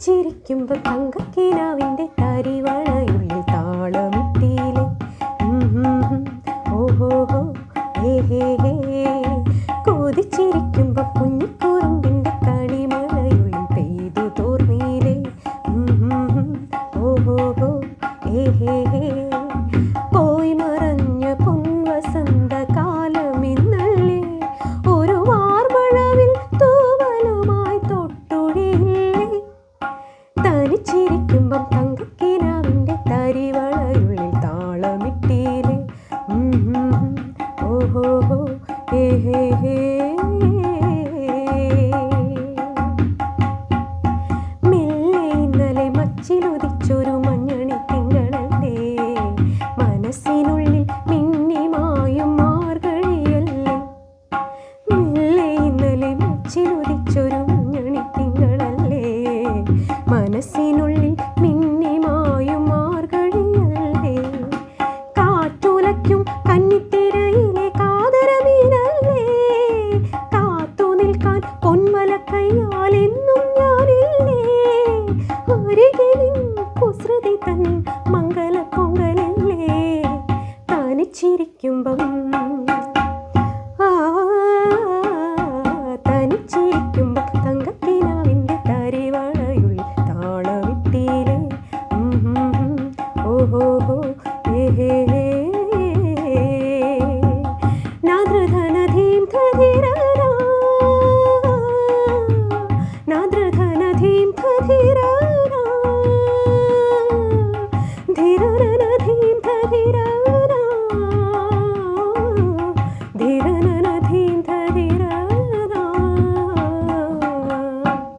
കൊതിച്ചിരിക്കുമ്പോ തങ്കക്കിനാവിൻ്റെ തരിവളയുള്ളിൽ താളമിട്ടീലെ ഓഹോഹോ ഹേ ഹേ ഹേ. കൊതിച്ചിരിക്കുമ്പോ കുഞ്ഞിക്കുറുമ്പിൻ്റെ കണിമഴയുള്ളിൽ പെയ്തു തോർന്നീലെ ഓഹോഹോ ഹേ ഹേ ഹേ. പോയി മറഞ്ഞ പൊൻവസന്ത കാലമിന്നല്ലേ ഒരു വാർമഴവിൽ തൂവലുമായി തൊട്ടുഴിയില്ലേ. തനിച്ചിരിക്കുമ്പം തങ്കക്കിനാവിൻ്റെ തരിവളയുള്ളിൽ താളമിട്ടീലെ ഓഹോഹോ ഹേ ഹേ ഹേ. മെല്ലെ ഇന്നലെ മച്ചിലുദിച്ചൊരു മഞ്ഞണി തിങ്കളല്ലേ മനസ്സിനുള്ളിൽ മിന്നിമായും മാർഗഴിയല്ലേ. മെല്ലെ ഇന്നലെ മച്ചിലുദിച്ചൊരു മഞ്ഞണി തിങ്കളല്ലേ മനസ്സിനുള്ളിൽ മിന്നിമായും മാർഗഴിയല്ലേ. കാറ്റുലയ്ക്കും കന്നിത്തിരയിലെ കാതരമീനല്ലേ കാത്തു നിൽക്കാൻ പൊന്മലക്കയ്യാൽ എന്നും ഞാനില്ലേ. അരികിലിൻ കുസൃതി തൻ മംഗല പൊങ്കലല്ലേ തനിച്ചിരിക്കുമ്പം തനിച്ചിരിക്കുമ്പം തങ്കക്കിനാവിൻ്റെ തരിവളയുള്ളിൽ താളമിട്ടീലെ ഓഹോഹോ ഹേ ഹേ ഹേ. നാദ്രധനധീം ധീരനാ നാദ്രധനധീം ധീര